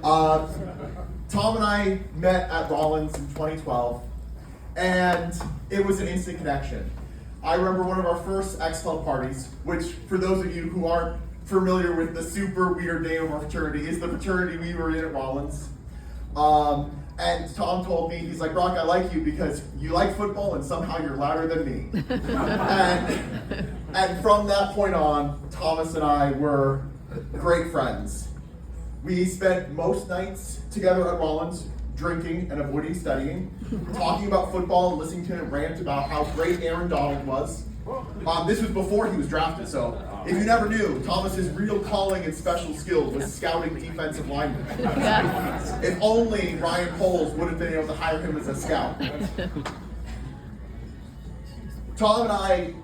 Tom and I met at Rollins in 2012, and it was an instant connection. I remember one of our first X-Club parties, which for those of you who aren't familiar with the super weird name of our fraternity, is the fraternity we were in at Rollins. And Tom told me, he's like, Brock, I like you because you like football and somehow you're louder than me. and from that point on, Thomas and I were great friends. We spent most nights together at Rollins, drinking and avoiding studying, talking about football and listening to him rant about how great Aaron Donald was. This was before he was drafted, so if you never knew, Thomas's real calling and special skill was scouting defensive linemen. If only Ryan Poles would have been able to hire him as a scout. Tom and I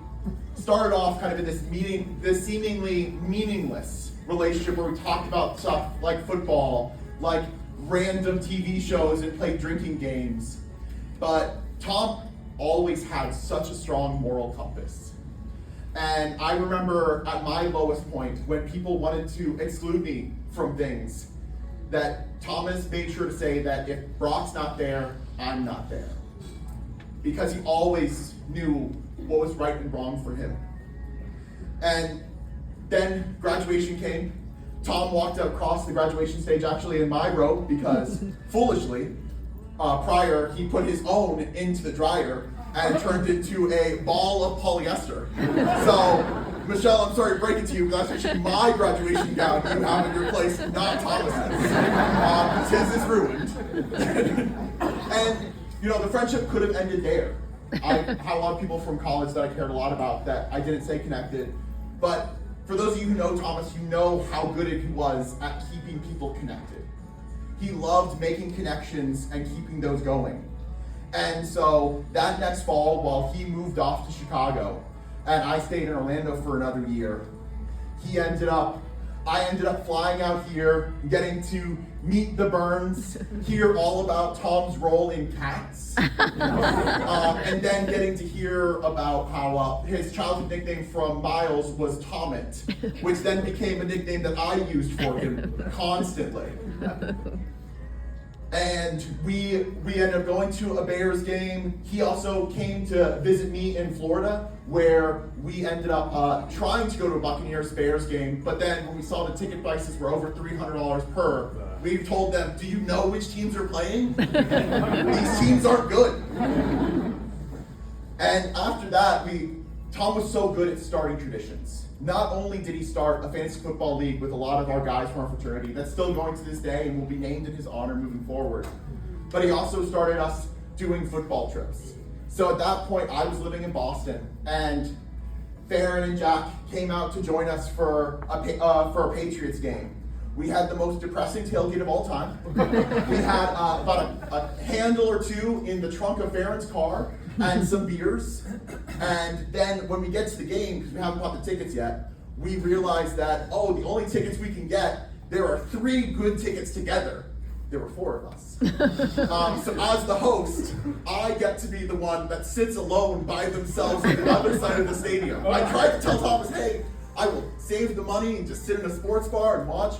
started off kind of in this seemingly meaningless relationship where we talked about stuff like football, like random TV shows, and played drinking games. But Tom always had such a strong moral compass. And I remember at my lowest point when people wanted to exclude me from things, that Thomas made sure to say that if Brock's not there, I'm not there. Because he always knew what was right and wrong for him. And then graduation came. Tom walked across the graduation stage actually in my row because, foolishly, prior he put his own into the dryer and turned it into a ball of polyester. So, Michelle, I'm sorry to break it to you, but that's actually my graduation gown you have in your place, not Thomas's. His is ruined. And, you know, the friendship could have ended there. I had a lot of people from college that I cared a lot about that I didn't stay connected. But for those of you who know Thomas, you know how good he was at keeping people connected. He loved making connections and keeping those going. And so that next fall, while he moved off to Chicago, and I stayed in Orlando for another year, I ended up flying out here, getting to meet the Byrnes, hear all about Tom's role in Cats, and then getting to hear about how his childhood nickname from Miles was Tomit, which then became a nickname that I used for him constantly. And we ended up going to a Bears game. He also came to visit me in Florida, where we ended up trying to go to a Buccaneers-Bears game, but then when we saw the ticket prices were over $300 per, we told them, do you know which teams are playing? These teams aren't good. And after that, Tom was so good at starting traditions. Not only did he start a fantasy football league with a lot of our guys from our fraternity that's still going to this day and will be named in his honor moving forward, but he also started us doing football trips. So at that point, I was living in Boston, and Farron and Jack came out to join us for a Patriots game. We had the most depressing tailgate of all time. We had about a handle or two in the trunk of Farron's car and some beers. And then when we get to the game, because we haven't bought the tickets yet, we realized that, the only tickets we can get, there are 3 good tickets together. There were 4 of us. So as the host, I get to be the one that sits alone by themselves on the other side of the stadium. I tried to tell Thomas, hey, I will save the money and just sit in a sports bar and watch,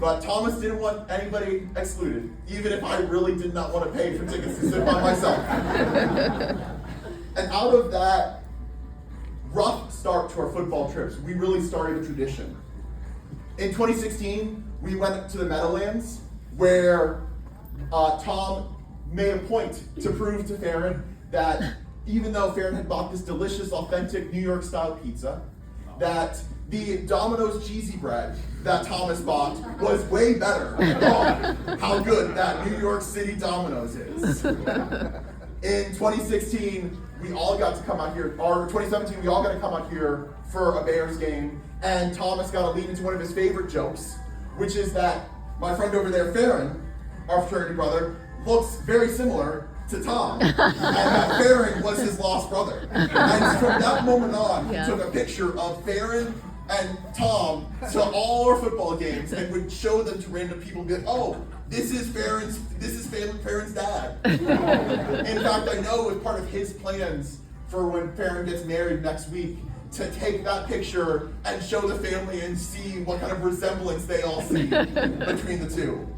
but Thomas didn't want anybody excluded, even if I really did not want to pay for tickets to sit by myself. And out of that rough start to our football trips, we really started a tradition. In 2016, we went to the Meadowlands, where Tom made a point to prove to Farron that even though Farron had bought this delicious, authentic New York style pizza, that the Domino's cheesy bread that Thomas bought was way better than how good that New York City Domino's is. In 2016, we all got to come out here, or 2017, we all got to come out here for a Bears game, and Thomas got to lead into one of his favorite jokes, which is that my friend over there, Farron, our fraternity brother, looks very similar to Tom, and that Farron was his lost brother. And from that moment on, he took a picture of Farron and Tom to all our football games and would show them to random people and be like, this is Farron's dad. In fact, I know it was part of his plans for when Farron gets married next week to take that picture and show the family and see what kind of resemblance they all see between the two.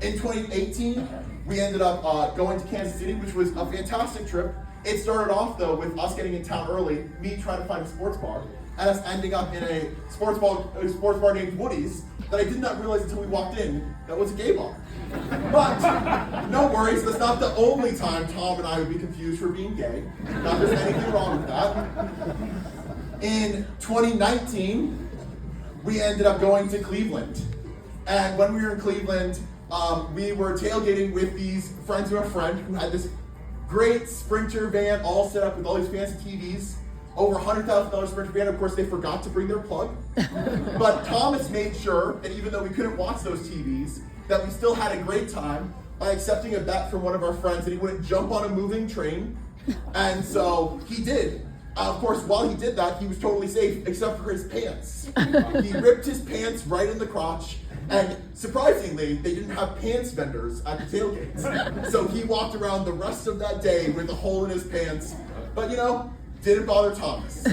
In 2018, we ended up going to Kansas City, which was a fantastic trip. It started off, though, with us getting in town early, me trying to find a sports bar, and us ending up in a sports bar named Woody's that I did not realize until we walked in that was a gay bar. But no worries, that's not the only time Tom and I would be confused for being gay. Not there's anything wrong with that. In 2019, we ended up going to Cleveland. And when we were in Cleveland, we were tailgating with these friends of a friend who had this great Sprinter van all set up with all these fancy TVs. Over $100,000 Sprinter van. Of course, they forgot to bring their plug. But Thomas made sure that even though we couldn't watch those TVs, that we still had a great time by accepting a bet from one of our friends that he wouldn't jump on a moving train. And so he did. Of course, while he did that, he was totally safe, except for his pants. He ripped his pants right in the crotch, and surprisingly, they didn't have pants vendors at the tailgates. So he walked around the rest of that day with a hole in his pants, but didn't bother Thomas.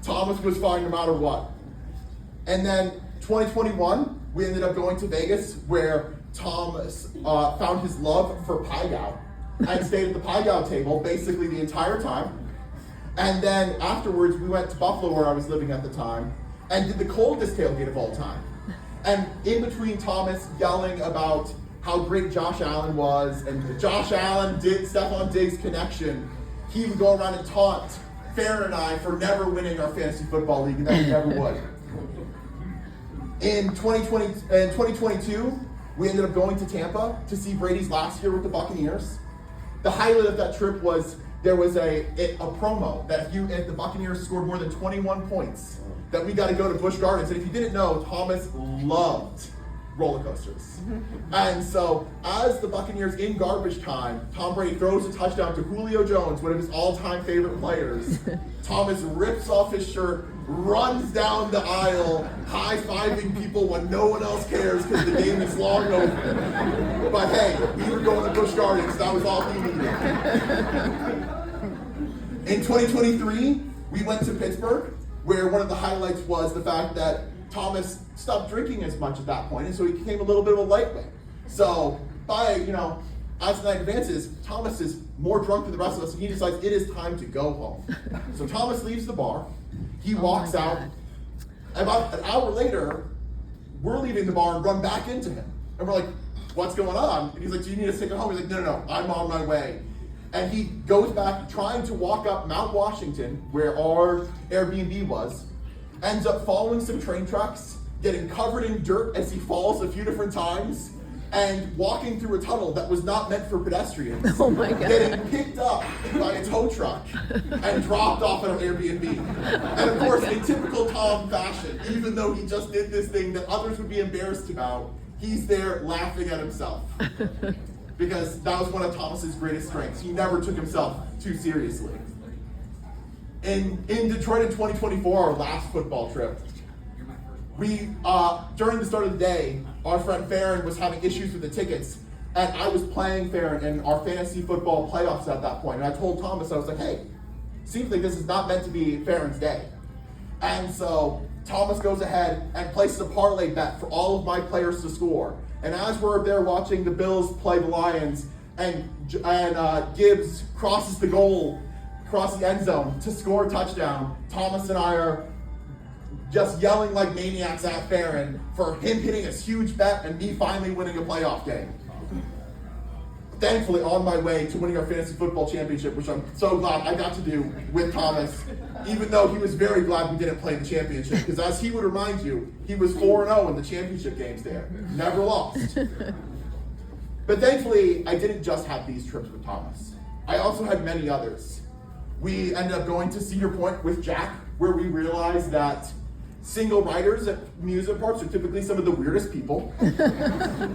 Thomas was fine no matter what. And then 2021, we ended up going to Vegas, where Thomas found his love for Pai Gow and stayed at the Pai Gow table basically the entire time. And then afterwards, we went to Buffalo, where I was living at the time, and did the coldest tailgate of all time. And in between Thomas yelling about how great Josh Allen was, and Josh Allen did Stephon Diggs connection, he would go around and taunt Farron and I for never winning our fantasy football league, and that we never would. In 2022, we ended up going to Tampa to see Brady's last year with the Buccaneers. The highlight of that trip was there was a promo that if the Buccaneers scored more than 21 points, that we got to go to Busch Gardens. And if you didn't know, Thomas loved roller coasters. And so as the Buccaneers in garbage time, Tom Brady throws a touchdown to Julio Jones, one of his all-time favorite players. Thomas rips off his shirt, runs down the aisle, high-fiving people when no one else cares because the game is long over. But hey, we were going to Busch Gardens, that was all he needed. In 2023, we went to Pittsburgh, where one of the highlights was the fact that Thomas stopped drinking as much at that point, and so he became a little bit of a lightweight. So as the night advances, Thomas is more drunk than the rest of us, and he decides it is time to go home. So Thomas leaves the bar, he walks out. About an hour later, we're leaving the bar and run back into him. And we're like, what's going on? And he's like, do you need us to take it home? He's like, no, I'm on my way. And he goes back, trying to walk up Mount Washington, where our Airbnb was, ends up following some train tracks, getting covered in dirt as he falls a few different times, and walking through a tunnel that was not meant for pedestrians. Oh my God. Getting picked up by a tow truck and dropped off at our Airbnb. And of course, in typical Tom fashion, even though he just did this thing that others would be embarrassed about, he's there laughing at himself. Because that was one of Thomas's greatest strengths. He never took himself too seriously. In Detroit in 2024, our last football trip, we, during the start of the day, our friend Farron was having issues with the tickets, and I was playing Farron in our fantasy football playoffs at that point. And I told Thomas, I was like, hey, seems like this is not meant to be Farron's day. And so Thomas goes ahead and places a parlay bet for all of my players to score. And as we're there watching the Bills play the Lions, and Gibbs crosses the goal, across the end zone to score a touchdown, Thomas and I are just yelling like maniacs at Farron for him hitting a huge bet and me finally winning a playoff game. Thankfully, on my way to winning our fantasy football championship, which I'm so glad I got to do with Thomas, even though he was very glad we didn't play the championship, because as he would remind you, he was 4-0 in the championship games there. Never lost. But thankfully, I didn't just have these trips with Thomas. I also had many others. We ended up going to Cedar Point with Jack, where we realized that single riders at amusement parks are typically some of the weirdest people.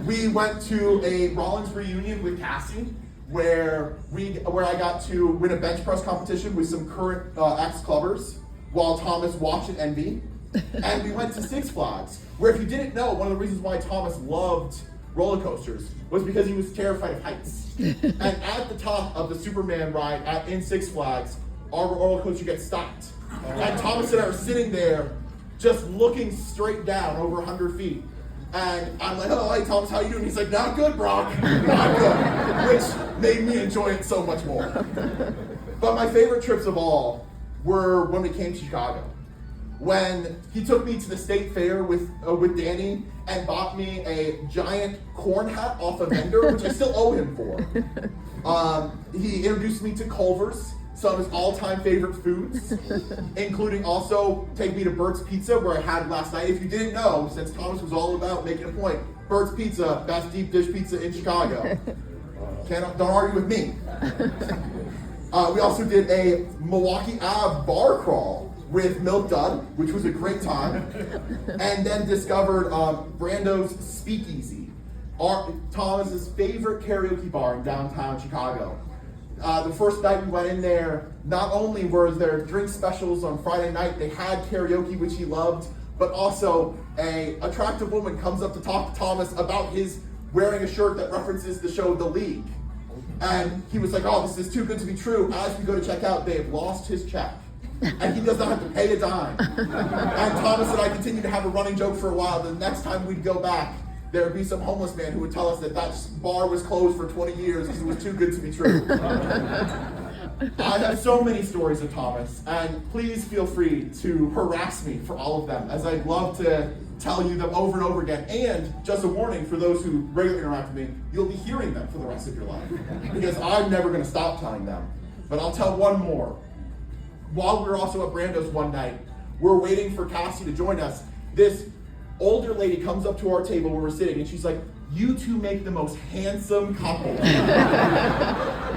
We went to a Rollins reunion with Cassie, where I got to win a bench press competition with some current ex-clubbers, while Thomas watched and envy. And we went to Six Flags, where if you didn't know, one of the reasons why Thomas loved roller coasters was because he was terrified of heights. And at the top of the Superman ride in Six Flags, our roller coaster gets stopped. And Thomas and I are sitting there just looking straight down over 100 feet. And I'm like, oh, hey, Thomas, how you doing? He's like, not good, Brock, not good, which made me enjoy it so much more. But my favorite trips of all were when we came to Chicago. When he took me to the state fair with Danny and bought me a giant corn hat off a vendor, which I still owe him for. He introduced me to Culver's, some of his all-time favorite foods, including also take me to Bert's Pizza, where I had last night. If you didn't know, since Thomas was all about making a point, Bert's Pizza, best deep dish pizza in Chicago. Don't argue with me. We also did a Milwaukee Ave bar crawl with Milk Dud, which was a great time, and then discovered Brando's Speakeasy, Thomas's favorite karaoke bar in downtown Chicago. The first night we went in there, not only were there drink specials on Friday night, they had karaoke, which he loved, but also a attractive woman comes up to talk to Thomas about his wearing a shirt that references the show The League. And he was like, oh, this is too good to be true. As we go to check out, they have lost his check. And he does not have to pay a dime. And Thomas and I continued to have a running joke for a while. The next time we'd go back, there would be some homeless man who would tell us that bar was closed for 20 years because it was too good to be true. I have so many stories of Thomas, and please feel free to harass me for all of them, as I'd love to tell you them over and over again. And just a warning for those who regularly interact with me, you'll be hearing them for the rest of your life, because I'm never going to stop telling them. But I'll tell one more. While we were also at Brando's one night, we're waiting for Cassie to join us. This older lady comes up to our table where we're sitting, and she's like, you two make the most handsome couple.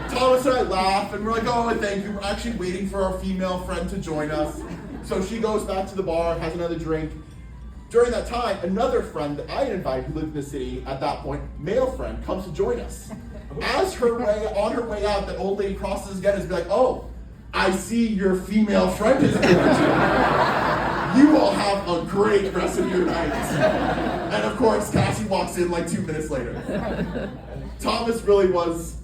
Thomas and I laugh, and we're like, oh, thank you. We're actually waiting for our female friend to join us. So she goes back to the bar, has another drink. During that time, another friend that I had invited who lived in the city at that point, male friend, comes to join us. On her way out, that old lady crosses again and is like, oh, I see your female friend is here too. You all have a great rest of your night. And of course, Cassie walks in like 2 minutes later. Thomas really was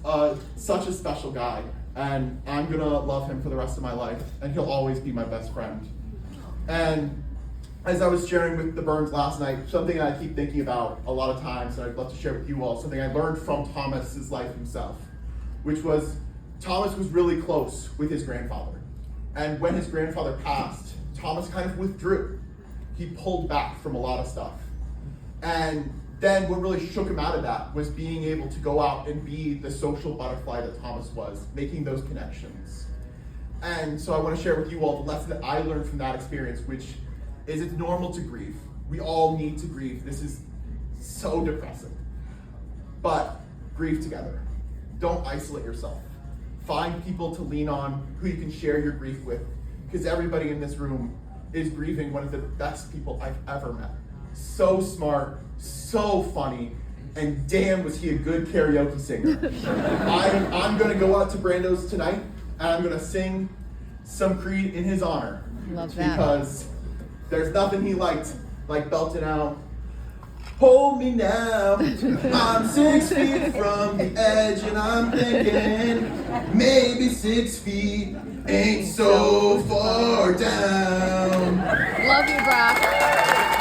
such a special guy, and I'm gonna love him for the rest of my life, and he'll always be my best friend. And as I was sharing with the Byrnes last night, something I keep thinking about a lot of times, and I'd love to share with you all, something I learned from Thomas's life himself, which was Thomas was really close with his grandfather. And when his grandfather passed, Thomas kind of withdrew. He pulled back from a lot of stuff. And then what really shook him out of that was being able to go out and be the social butterfly that Thomas was, making those connections. And so I want to share with you all the lesson that I learned from that experience, which is it's normal to grieve. We all need to grieve. This is so depressing. But grieve together. Don't isolate yourself. Find people to lean on who you can share your grief with, because everybody in this room is grieving one of the best people I've ever met. So smart, so funny, and damn was he a good karaoke singer. I'm gonna go out to Brando's tonight, and I'm gonna sing some Creed in his honor. Love that. Because there's nothing he liked like belting out, hold me now, I'm 6 feet from the edge, and I'm thinking maybe 6 feet ain't so far down. Love you, Brock.